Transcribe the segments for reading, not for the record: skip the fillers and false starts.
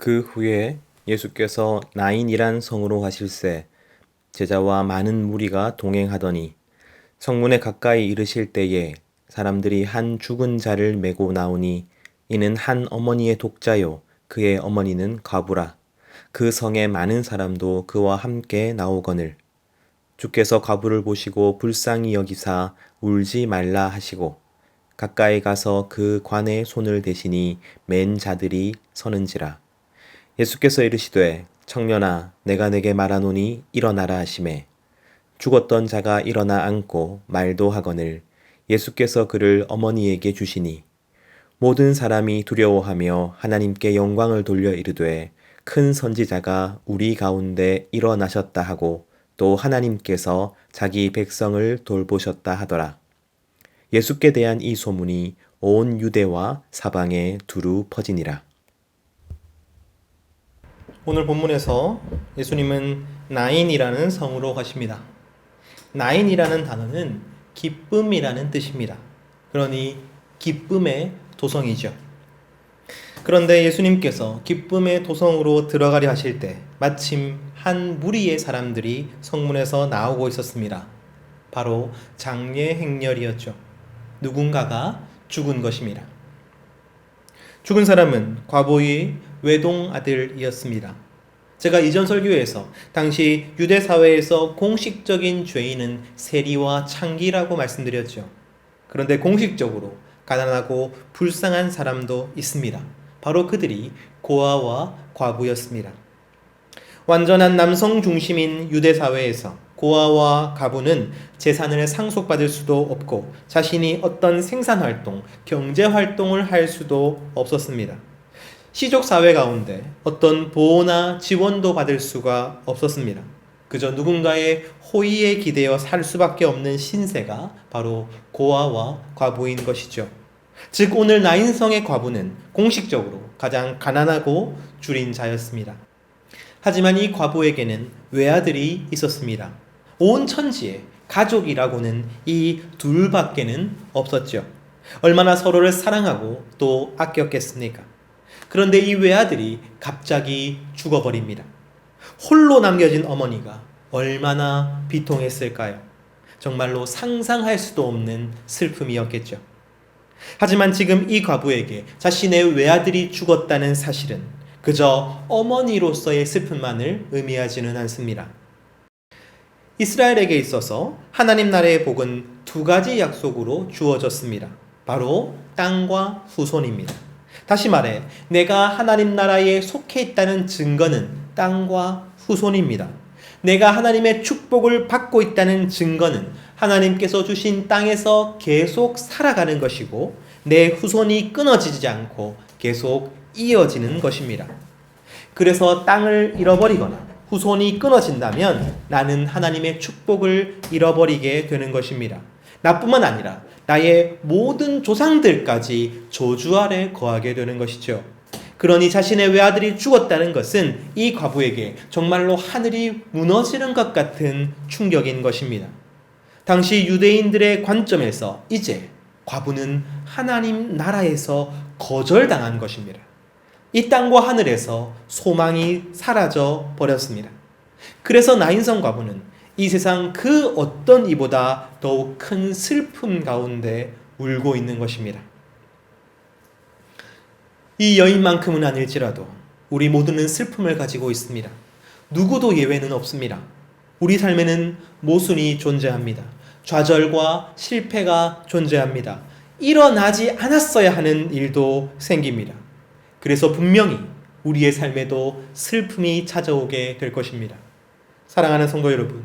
그 후에 예수께서 나인이란 성으로 가실새 제자와 많은 무리가 동행하더니 성문에 가까이 이르실 때에 사람들이 한 죽은 자를 메고 나오니 이는 한 어머니의 독자요 그의 어머니는 과부라. 그 성에 많은 사람도 그와 함께 나오거늘 주께서 과부를 보시고 불쌍히 여기사 울지 말라 하시고 가까이 가서 그 관에 손을 대시니 맨 자들이 서는지라. 예수께서 이르시되 청년아 내가 네게 말하노니 일어나라 하시매 죽었던 자가 일어나 앉고 말도 하거늘 예수께서 그를 어머니에게 주시니 모든 사람이 두려워하며 하나님께 영광을 돌려 이르되 큰 선지자가 우리 가운데 일어나셨다 하고 또 하나님께서 자기 백성을 돌보셨다 하더라. 예수께 대한 이 소문이 온 유대와 사방에 두루 퍼지니라. 오늘 본문에서 예수님은 나인이라는 성으로 가십니다. 나인이라는 단어는 기쁨이라는 뜻입니다. 그러니 기쁨의 도성이죠. 그런데 예수님께서 기쁨의 도성으로 들어가려 하실 때 마침 한 무리의 사람들이 성문에서 나오고 있었습니다. 바로 장례 행렬이었죠. 누군가가 죽은 것입니다. 죽은 사람은 과부의 외동 아들이었습니다. 제가 이전 설교에서 당시 유대 사회에서 공식적인 죄인은 세리와 창기라고 말씀드렸죠. 그런데 공식적으로 가난하고 불쌍한 사람도 있습니다. 바로 그들이 고아와 과부였습니다. 완전한 남성 중심인 유대 사회에서 고아와 과부는 재산을 상속받을 수도 없고 자신이 어떤 생산활동, 경제활동을 할 수도 없었습니다. 시족사회 가운데 어떤 보호나 지원도 받을 수가 없었습니다. 그저 누군가의 호의에 기대어 살 수밖에 없는 신세가 바로 고아와 과부인 것이죠. 즉 오늘 나인성의 과부는 공식적으로 가장 가난하고 줄인 자였습니다. 하지만 이 과부에게는 외아들이 있었습니다. 온 천지에 가족이라고는 이 둘밖에는 없었죠. 얼마나 서로를 사랑하고 또 아꼈겠습니까? 그런데 이 외아들이 갑자기 죽어버립니다. 홀로 남겨진 어머니가 얼마나 비통했을까요? 정말로 상상할 수도 없는 슬픔이었겠죠. 하지만 지금 이 과부에게 자신의 외아들이 죽었다는 사실은 그저 어머니로서의 슬픔만을 의미하지는 않습니다. 이스라엘에게 있어서 하나님 나라의 복은 두 가지 약속으로 주어졌습니다. 바로 땅과 후손입니다. 다시 말해 내가 하나님 나라에 속해 있다는 증거는 땅과 후손입니다. 내가 하나님의 축복을 받고 있다는 증거는 하나님께서 주신 땅에서 계속 살아가는 것이고 내 후손이 끊어지지 않고 계속 이어지는 것입니다. 그래서 땅을 잃어버리거나 후손이 끊어진다면 나는 하나님의 축복을 잃어버리게 되는 것입니다. 나뿐만 아니라 나의 모든 조상들까지 저주 아래 거하게 되는 것이죠. 그러니 자신의 외아들이 죽었다는 것은 이 과부에게 정말로 하늘이 무너지는 것 같은 충격인 것입니다. 당시 유대인들의 관점에서 이제 과부는 하나님 나라에서 거절당한 것입니다. 이 땅과 하늘에서 소망이 사라져 버렸습니다. 그래서 나인성 과부는 이 세상 그 어떤 이보다 더욱 큰 슬픔 가운데 울고 있는 것입니다. 이 여인만큼은 아닐지라도 우리 모두는 슬픔을 가지고 있습니다. 누구도 예외는 없습니다. 우리 삶에는 모순이 존재합니다. 좌절과 실패가 존재합니다. 일어나지 않았어야 하는 일도 생깁니다. 그래서 분명히 우리의 삶에도 슬픔이 찾아오게 될 것입니다. 사랑하는 성도 여러분,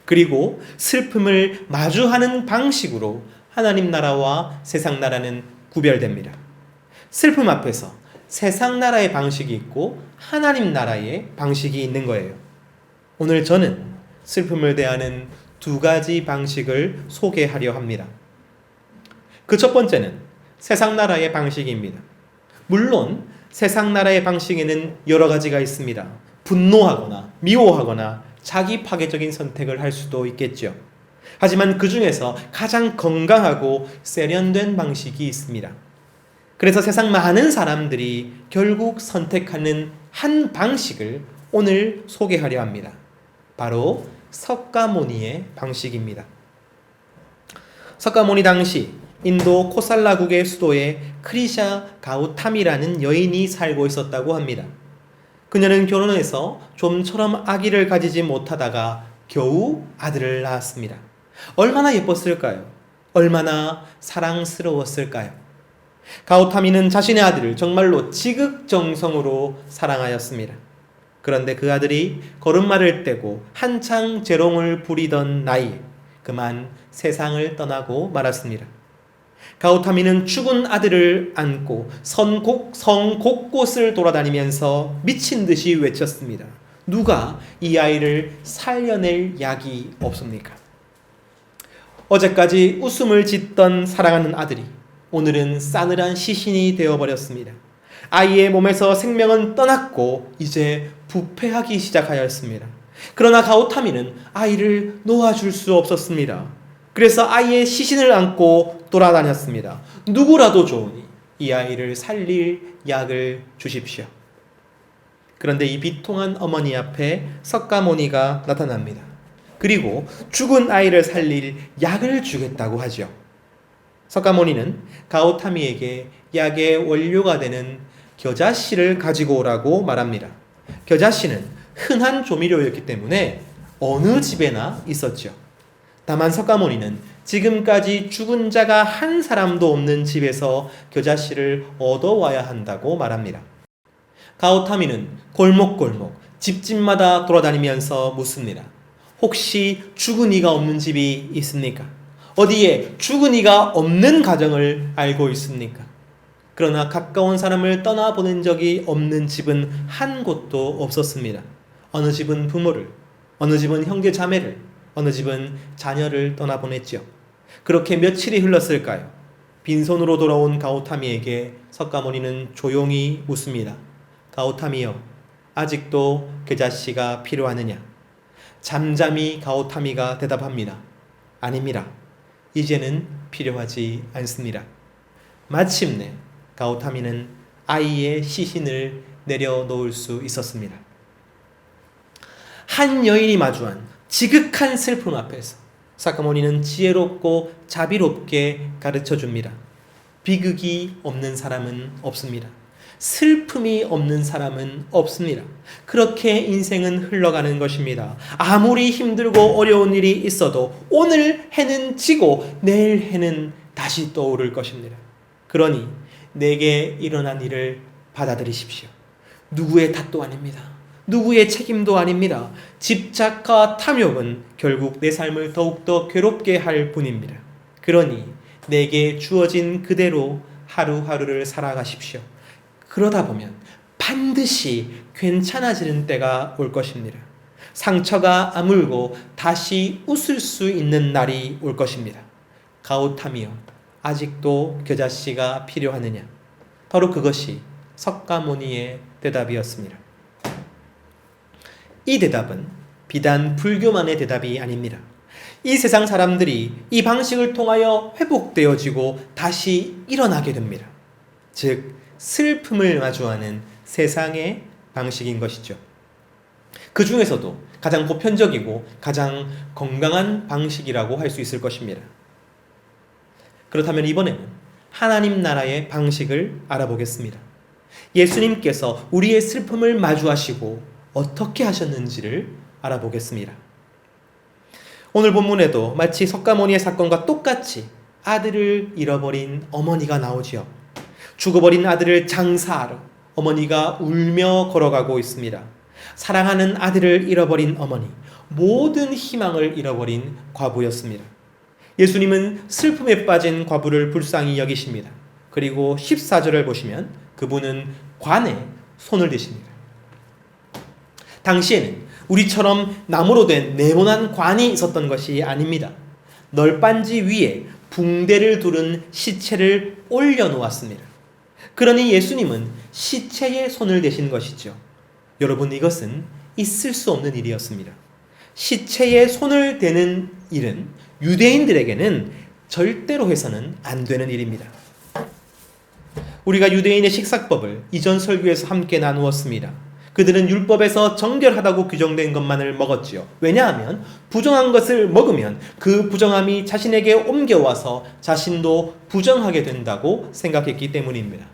그리고 슬픔을 마주하는 방식으로 하나님 나라와 세상 나라는 구별됩니다. 슬픔 앞에서 세상 나라의 방식이 있고 하나님 나라의 방식이 있는 거예요. 오늘 저는 슬픔을 대하는 두 가지 방식을 소개하려 합니다. 그 첫 번째는 세상 나라의 방식입니다. 물론 세상 나라의 방식에는 여러 가지가 있습니다. 분노하거나 미워하거나 자기 파괴적인 선택을 할 수도 있겠죠. 하지만 그 중에서 가장 건강하고 세련된 방식이 있습니다. 그래서 세상 많은 사람들이 결국 선택하는 한 방식을 오늘 소개하려 합니다. 바로 석가모니의 방식입니다. 석가모니 당시 인도 코살라국의 수도에 크리샤 가우탐이라는 여인이 살고 있었다고 합니다. 그녀는 결혼해서 좀처럼 아기를 가지지 못하다가 겨우 아들을 낳았습니다. 얼마나 예뻤을까요? 얼마나 사랑스러웠을까요? 가우타미는 자신의 아들을 정말로 지극정성으로 사랑하였습니다. 그런데 그 아들이 걸음마를 떼고 한창 재롱을 부리던 나이에 그만 세상을 떠나고 말았습니다. 가우타미는 죽은 아들을 안고 성 곳곳을 돌아다니면서 미친 듯이 외쳤습니다. 누가 이 아이를 살려낼 약이 없습니까? 어제까지 웃음을 짓던 사랑하는 아들이 오늘은 싸늘한 시신이 되어버렸습니다. 아이의 몸에서 생명은 떠났고 이제 부패하기 시작하였습니다. 그러나 가우타미는 아이를 놓아줄 수 없었습니다. 그래서 아이의 시신을 안고 돌아다녔습니다. 누구라도 좋으니 이 아이를 살릴 약을 주십시오. 그런데 이 비통한 어머니 앞에 석가모니가 나타납니다. 그리고 죽은 아이를 살릴 약을 주겠다고 하죠. 석가모니는 가우타미에게 약의 원료가 되는 겨자씨를 가지고 오라고 말합니다. 겨자씨는 흔한 조미료였기 때문에 어느 집에나 있었죠. 다만 석가모니는 지금까지 죽은 자가 한 사람도 없는 집에서 겨자씨를 얻어와야 한다고 말합니다. 가우타미는 골목골목 집집마다 돌아다니면서 묻습니다. 혹시 죽은 이가 없는 집이 있습니까? 어디에 죽은 이가 없는 가정을 알고 있습니까? 그러나 가까운 사람을 떠나보낸 적이 없는 집은 한 곳도 없었습니다. 어느 집은 부모를, 어느 집은 형제 자매를, 어느 집은 자녀를 떠나보냈죠. 그렇게 며칠이 흘렀을까요? 빈손으로 돌아온 가우타미에게 석가모니는 조용히 묻습니다. 가우타미여, 아직도 겨자씨가 필요하느냐? 잠잠히 가우타미가 대답합니다. 아닙니다. 이제는 필요하지 않습니다. 마침내 가우타미는 아이의 시신을 내려놓을 수 있었습니다. 한 여인이 마주한 지극한 슬픔 앞에서 석가모니는 지혜롭고 자비롭게 가르쳐줍니다. 비극이 없는 사람은 없습니다. 슬픔이 없는 사람은 없습니다. 그렇게 인생은 흘러가는 것입니다. 아무리 힘들고 어려운 일이 있어도 오늘 해는 지고 내일 해는 다시 떠오를 것입니다. 그러니 내게 일어난 일을 받아들이십시오. 누구의 탓도 아닙니다. 누구의 책임도 아닙니다. 집착과 탐욕은 결국 내 삶을 더욱더 괴롭게 할 뿐입니다. 그러니 내게 주어진 그대로 하루하루를 살아가십시오. 그러다 보면 반드시 괜찮아지는 때가 올 것입니다. 상처가 아물고 다시 웃을 수 있는 날이 올 것입니다. 가우타미여, 아직도 겨자씨가 필요하느냐? 바로 그것이 석가모니의 대답이었습니다. 이 대답은 비단 불교만의 대답이 아닙니다. 이 세상 사람들이 이 방식을 통하여 회복되어지고 다시 일어나게 됩니다. 즉 슬픔을 마주하는 세상의 방식인 것이죠. 그 중에서도 가장 보편적이고 가장 건강한 방식이라고 할 수 있을 것입니다. 그렇다면 이번에는 하나님 나라의 방식을 알아보겠습니다. 예수님께서 우리의 슬픔을 마주하시고 어떻게 하셨는지를 알아보겠습니다. 오늘 본문에도 마치 석가모니의 사건과 똑같이 아들을 잃어버린 어머니가 나오지요. 죽어버린 아들을 장사하러 어머니가 울며 걸어가고 있습니다. 사랑하는 아들을 잃어버린 어머니, 모든 희망을 잃어버린 과부였습니다. 예수님은 슬픔에 빠진 과부를 불쌍히 여기십니다. 그리고 14절을 보시면 그분은 관에 손을 대십니다. 당시에는 우리처럼 나무로 된 네모난 관이 있었던 것이 아닙니다. 널빤지 위에 붕대를 두른 시체를 올려놓았습니다. 그러니 예수님은 시체에 손을 대신 것이죠. 여러분, 이것은 있을 수 없는 일이었습니다. 시체에 손을 대는 일은 유대인들에게는 절대로 해서는 안 되는 일입니다. 우리가 유대인의 식사법을 이전 설교에서 함께 나누었습니다. 그들은 율법에서 정결하다고 규정된 것만을 먹었지요. 왜냐하면 부정한 것을 먹으면 그 부정함이 자신에게 옮겨와서 자신도 부정하게 된다고 생각했기 때문입니다.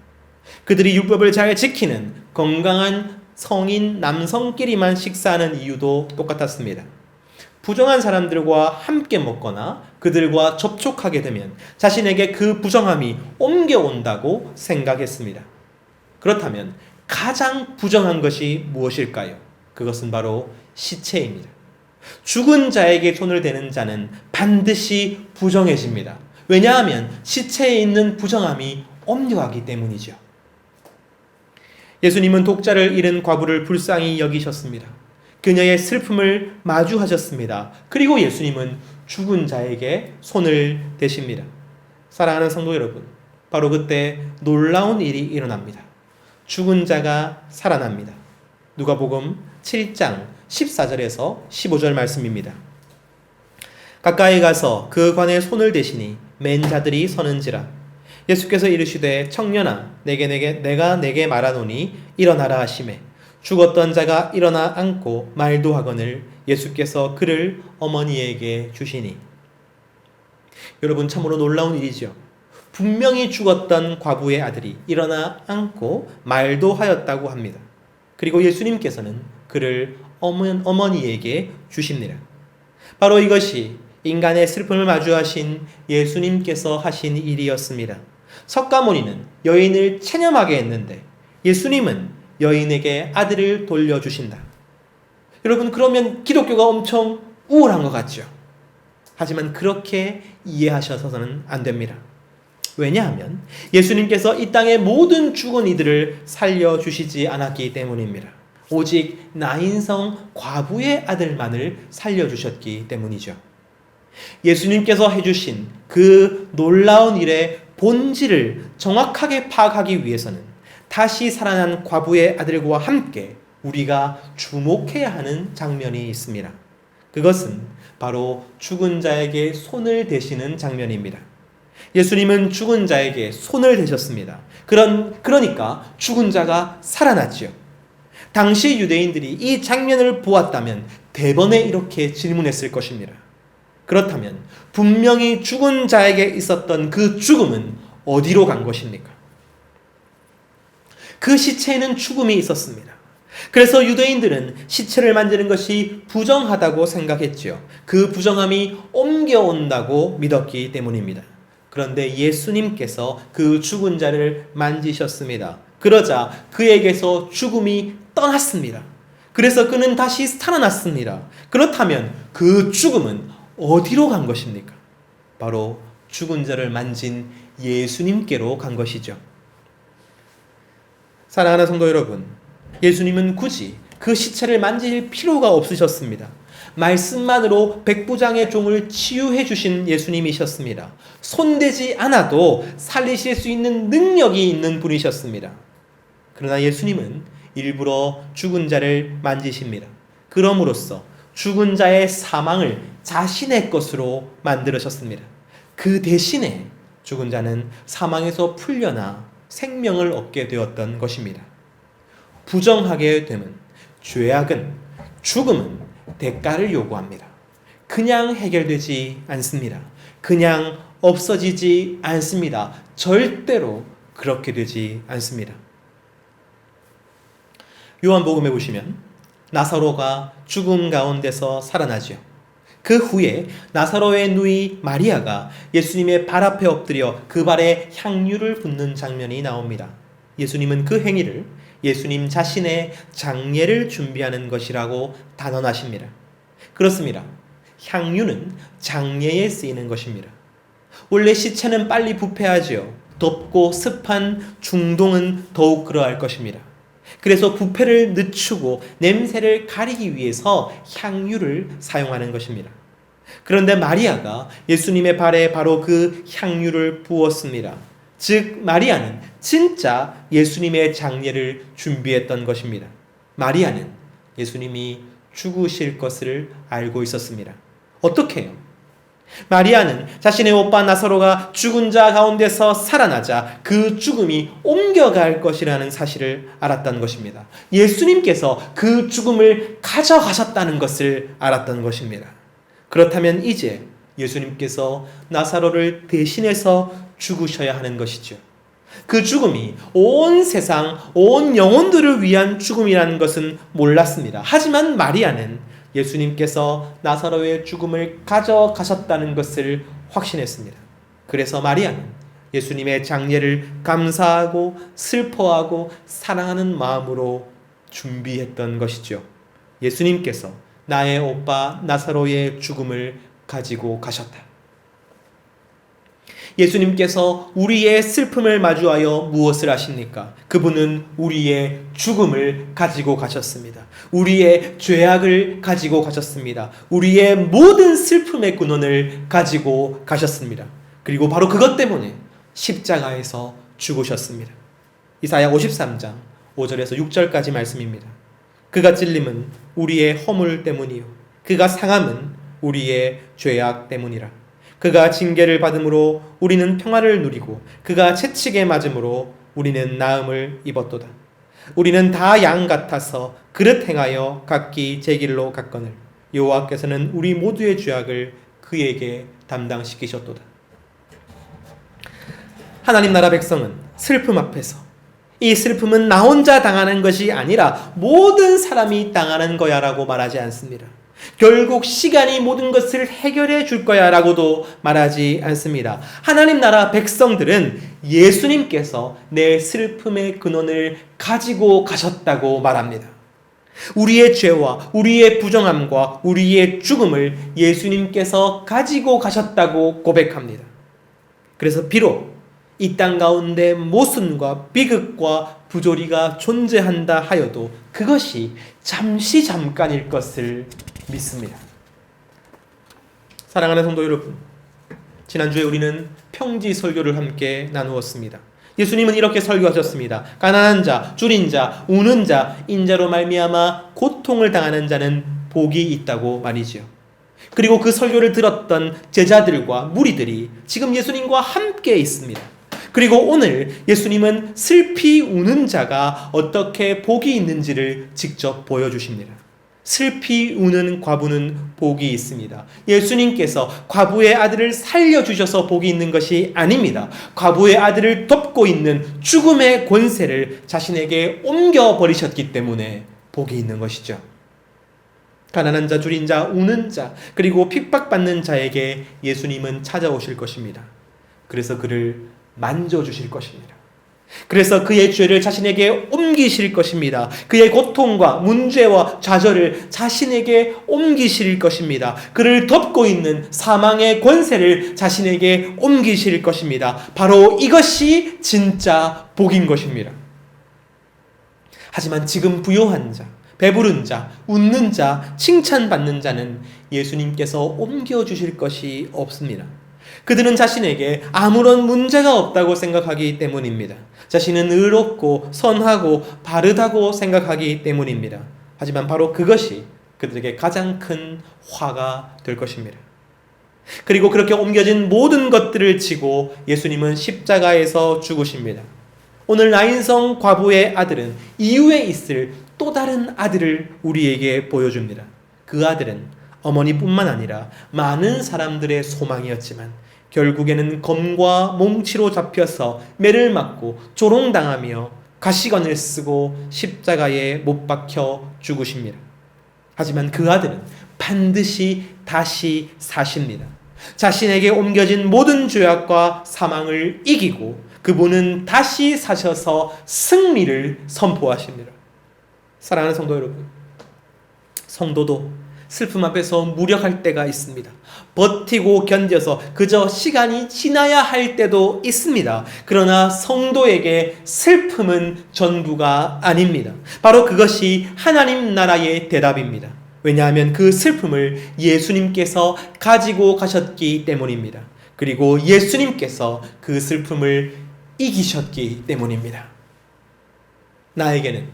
그들이 율법을 잘 지키는 건강한 성인 남성끼리만 식사하는 이유도 똑같았습니다. 부정한 사람들과 함께 먹거나 그들과 접촉하게 되면 자신에게 그 부정함이 옮겨온다고 생각했습니다. 그렇다면 가장 부정한 것이 무엇일까요? 그것은 바로 시체입니다. 죽은 자에게 손을 대는 자는 반드시 부정해집니다. 왜냐하면 시체에 있는 부정함이 옮겨가기 때문이죠. 예수님은 독자를 잃은 과부를 불쌍히 여기셨습니다. 그녀의 슬픔을 마주하셨습니다. 그리고 예수님은 죽은 자에게 손을 대십니다. 사랑하는 성도 여러분, 바로 그때 놀라운 일이 일어납니다. 죽은 자가 살아납니다. 누가복음 7장 14절에서 15절 말씀입니다. 가까이 가서 그 관에 손을 대시니 맨 자들이 서는지라. 예수께서 이르시되 청년아 내가 내게 말하노니 일어나라 하시매 죽었던 자가 일어나 앉고 말도 하거늘 예수께서 그를 어머니에게 주시니. 여러분, 참으로 놀라운 일이죠. 분명히 죽었던 과부의 아들이 일어나 앉고 말도 하였다고 합니다. 그리고 예수님께서는 그를 어머니에게 주십니다. 바로 이것이 인간의 슬픔을 마주하신 예수님께서 하신 일이었습니다. 석가모니는 여인을 체념하게 했는데 예수님은 여인에게 아들을 돌려주신다. 여러분, 그러면 기독교가 엄청 우월한 것 같죠? 하지만 그렇게 이해하셔서는 안 됩니다. 왜냐하면 예수님께서 이 땅의 모든 죽은 이들을 살려주시지 않았기 때문입니다. 오직 나인성 과부의 아들만을 살려주셨기 때문이죠. 예수님께서 해주신 그 놀라운 일의 본질을 정확하게 파악하기 위해서는 다시 살아난 과부의 아들과 함께 우리가 주목해야 하는 장면이 있습니다. 그것은 바로 죽은 자에게 손을 대시는 장면입니다. 예수님은 죽은 자에게 손을 대셨습니다. 그러니까 죽은 자가 살아났죠. 당시 유대인들이 이 장면을 보았다면 대번에 이렇게 질문했을 것입니다. 그렇다면 분명히 죽은 자에게 있었던 그 죽음은 어디로 간 것입니까? 그 시체에는 죽음이 있었습니다. 그래서 유대인들은 시체를 만지는 것이 부정하다고 생각했지요. 그 부정함이 옮겨온다고 믿었기 때문입니다. 그런데 예수님께서 그 죽은 자를 만지셨습니다. 그러자 그에게서 죽음이 떠났습니다. 그래서 그는 다시 살아났습니다. 그렇다면 그 죽음은 어디로 간 것입니까? 바로 죽은 자를 만진 예수님께로 간 것이죠. 사랑하는 성도 여러분, 예수님은 굳이 그 시체를 만질 필요가 없으셨습니다. 말씀만으로 백부장의 종을 치유해 주신 예수님이셨습니다. 손대지 않아도 살리실 수 있는 능력이 있는 분이셨습니다. 그러나 예수님은 일부러 죽은 자를 만지십니다. 그럼으로써 죽은 자의 사망을 자신의 것으로 만들으셨습니다. 그 대신에 죽은 자는 사망에서 풀려나 생명을 얻게 되었던 것입니다. 부정하게 되면 죄악은, 죽음은 대가를 요구합니다. 그냥 해결되지 않습니다. 그냥 없어지지 않습니다. 절대로 그렇게 되지 않습니다. 요한복음에 보시면 나사로가 죽음 가운데서 살아나죠. 그 후에 나사로의 누이 마리아가 예수님의 발 앞에 엎드려 그 발에 향유를 붓는 장면이 나옵니다. 예수님은 그 행위를 예수님 자신의 장례를 준비하는 것이라고 단언하십니다. 그렇습니다. 향유는 장례에 쓰이는 것입니다. 원래 시체는 빨리 부패하지요. 덥고 습한 중동은 더욱 그러할 것입니다. 그래서 부패를 늦추고 냄새를 가리기 위해서 향유를 사용하는 것입니다. 그런데 마리아가 예수님의 발에 바로 그 향유를 부었습니다. 즉 마리아는 진짜 예수님의 장례를 준비했던 것입니다. 마리아는 예수님이 죽으실 것을 알고 있었습니다. 어떻게 해요? 마리아는 자신의 오빠 나사로가 죽은 자 가운데서 살아나자 그 죽음이 옮겨갈 것이라는 사실을 알았던 것입니다. 예수님께서 그 죽음을 가져가셨다는 것을 알았던 것입니다. 그렇다면 이제 예수님께서 나사로를 대신해서 죽으셔야 하는 것이죠. 그 죽음이 온 세상, 온 영혼들을 위한 죽음이라는 것은 몰랐습니다. 하지만 마리아는 예수님께서 나사로의 죽음을 가져가셨다는 것을 확신했습니다. 그래서 마리아는 예수님의 장례를 감사하고 슬퍼하고 사랑하는 마음으로 준비했던 것이죠. 예수님께서 나의 오빠 나사로의 죽음을 가지고 가셨다. 예수님께서 우리의 슬픔을 마주하여 무엇을 하십니까? 그분은 우리의 죽음을 가지고 가셨습니다. 우리의 죄악을 가지고 가셨습니다. 우리의 모든 슬픔의 근원을 가지고 가셨습니다. 그리고 바로 그것 때문에 십자가에서 죽으셨습니다. 이사야 53장 5절에서 6절까지 말씀입니다. 그가 찔림은 우리의 허물 때문이요 그가 상함은 우리의 죄악 때문이라. 그가 징계를 받음으로 우리는 평화를 누리고 그가 채찍에 맞음으로 우리는 나음을 입었도다. 우리는 다 양 같아서 그릇 행하여 각기 제 길로 갔거늘 여호와께서는 우리 모두의 죄악을 그에게 담당시키셨도다. 하나님 나라 백성은 슬픔 앞에서 이 슬픔은 나 혼자 당하는 것이 아니라 모든 사람이 당하는 거야 라고 말하지 않습니다. 결국 시간이 모든 것을 해결해 줄 거야 라고도 말하지 않습니다. 하나님 나라 백성들은 예수님께서 내 슬픔의 근원을 가지고 가셨다고 말합니다. 우리의 죄와 우리의 부정함과 우리의 죽음을 예수님께서 가지고 가셨다고 고백합니다. 그래서 비록 이 땅 가운데 모순과 비극과 부조리가 존재한다 하여도 그것이 잠시 잠깐일 것을 믿습니다. 사랑하는 성도 여러분, 지난주에 우리는 평지 설교를 함께 나누었습니다. 예수님은 이렇게 설교하셨습니다. 가난한 자, 줄인 자, 우는 자, 인자로 말미암아 고통을 당하는 자는 복이 있다고 말이지요. 그리고 그 설교를 들었던 제자들과 무리들이 지금 예수님과 함께 있습니다. 그리고 오늘 예수님은 슬피 우는 자가 어떻게 복이 있는지를 직접 보여주십니다. 슬피 우는 과부는 복이 있습니다. 예수님께서 과부의 아들을 살려주셔서 복이 있는 것이 아닙니다. 과부의 아들을 덮고 있는 죽음의 권세를 자신에게 옮겨버리셨기 때문에 복이 있는 것이죠. 가난한 자, 줄인 자, 우는 자, 그리고 핍박받는 자에게 예수님은 찾아오실 것입니다. 그래서 그를 만져주실 것입니다. 그래서 그의 죄를 자신에게 옮기실 것입니다. 그의 고통과 문제와 좌절을 자신에게 옮기실 것입니다. 그를 덮고 있는 사망의 권세를 자신에게 옮기실 것입니다. 바로 이것이 진짜 복인 것입니다. 하지만 지금 부요한 자, 배부른 자, 웃는 자, 칭찬받는 자는 예수님께서 옮겨주실 것이 없습니다. 그들은 자신에게 아무런 문제가 없다고 생각하기 때문입니다. 자신은 의롭고 선하고 바르다고 생각하기 때문입니다. 하지만 바로 그것이 그들에게 가장 큰 화가 될 것입니다. 그리고 그렇게 옮겨진 모든 것들을 지고 예수님은 십자가에서 죽으십니다. 오늘 나인성 과부의 아들은 이후에 있을 또 다른 아들을 우리에게 보여줍니다. 그 아들은 어머니뿐만 아니라 많은 사람들의 소망이었지만 결국에는 검과 몽치로 잡혀서 매를 맞고 조롱당하며 가시관을 쓰고 십자가에 못 박혀 죽으십니다. 하지만 그 아들은 반드시 다시 사십니다. 자신에게 옮겨진 모든 죄악과 사망을 이기고 그분은 다시 사셔서 승리를 선포하십니다. 사랑하는 성도 여러분, 성도도 슬픔 앞에서 무력할 때가 있습니다. 버티고 견뎌서 그저 시간이 지나야 할 때도 있습니다. 그러나 성도에게 슬픔은 전부가 아닙니다. 바로 그것이 하나님 나라의 대답입니다. 왜냐하면 그 슬픔을 예수님께서 가지고 가셨기 때문입니다. 그리고 예수님께서 그 슬픔을 이기셨기 때문입니다. 나에게는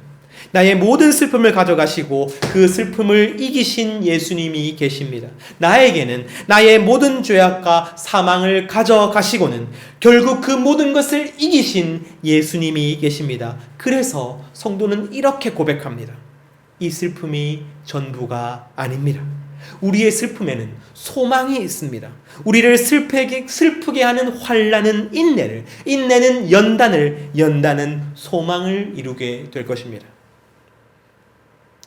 나의 모든 슬픔을 가져가시고 그 슬픔을 이기신 예수님이 계십니다. 나에게는 나의 모든 죄악과 사망을 가져가시고는 결국 그 모든 것을 이기신 예수님이 계십니다. 그래서 성도는 이렇게 고백합니다. 이 슬픔이 전부가 아닙니다. 우리의 슬픔에는 소망이 있습니다. 우리를 슬프게 하는 환난은 인내를, 인내는 연단을, 연단은 소망을 이루게 될 것입니다.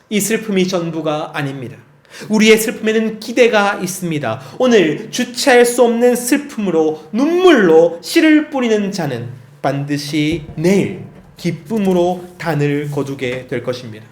이 슬픔이 전부가 아닙니다. 우리의 슬픔에는 기대가 있습니다. 오늘 주체할 수 없는 슬픔으로 눈물로 씨를 뿌리는 자는 반드시 내일 기쁨으로 단을 거두게 될 것입니다.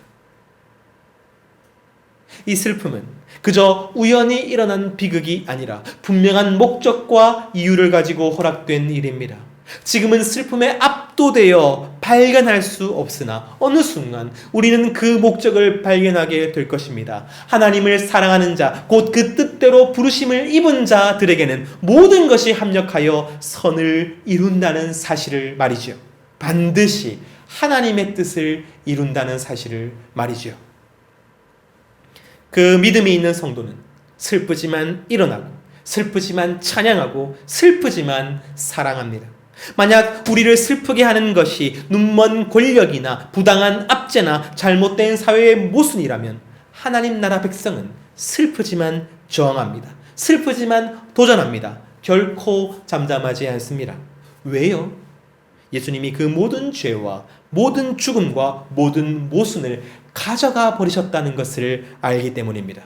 이 슬픔은 그저 우연히 일어난 비극이 아니라 분명한 목적과 이유를 가지고 허락된 일입니다. 지금은 슬픔에 압도되어 발견할 수 없으나 어느 순간 우리는 그 목적을 발견하게 될 것입니다. 하나님을 사랑하는 자, 곧 그 뜻대로 부르심을 입은 자들에게는 모든 것이 합력하여 선을 이룬다는 사실을 말이죠. 반드시 하나님의 뜻을 이룬다는 사실을 말이죠. 그 믿음이 있는 성도는 슬프지만 일어나고, 슬프지만 찬양하고, 슬프지만 사랑합니다. 만약 우리를 슬프게 하는 것이 눈먼 권력이나 부당한 압제나 잘못된 사회의 모순이라면 하나님 나라 백성은 슬프지만 저항합니다. 슬프지만 도전합니다. 결코 잠잠하지 않습니다. 왜요? 예수님이 그 모든 죄와 모든 죽음과 모든 모순을 가져가 버리셨다는 것을 알기 때문입니다.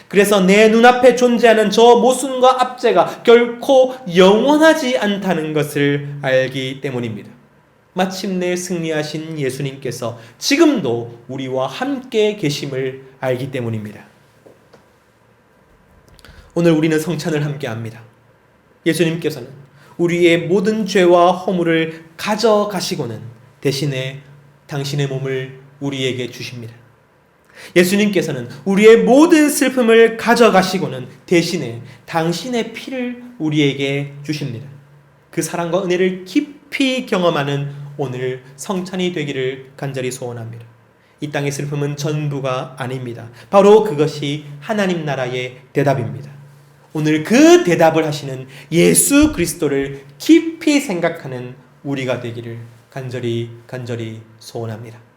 그래서 내 눈앞에 존재하는 저 모순과 압제가 결코 영원하지 않다는 것을 알기 때문입니다. 마침내 승리하신 예수님께서 지금도 우리와 함께 계심을 알기 때문입니다. 오늘 우리는 성찬을 함께 합니다. 예수님께서는 우리의 모든 죄와 허물을 가져가시고는 대신에 당신의 몸을 우리에게 주십니다. 예수님께서는 우리의 모든 슬픔을 가져가시고는 대신에 당신의 피를 우리에게 주십니다. 그 사랑과 은혜를 깊이 경험하는 오늘 성찬이 되기를 간절히 소원합니다. 이 땅의 슬픔은 전부가 아닙니다. 바로 그것이 하나님 나라의 대답입니다. 오늘 그 대답을 하시는 예수 그리스도를 깊이 생각하는 우리가 되기를 간절히 소원합니다.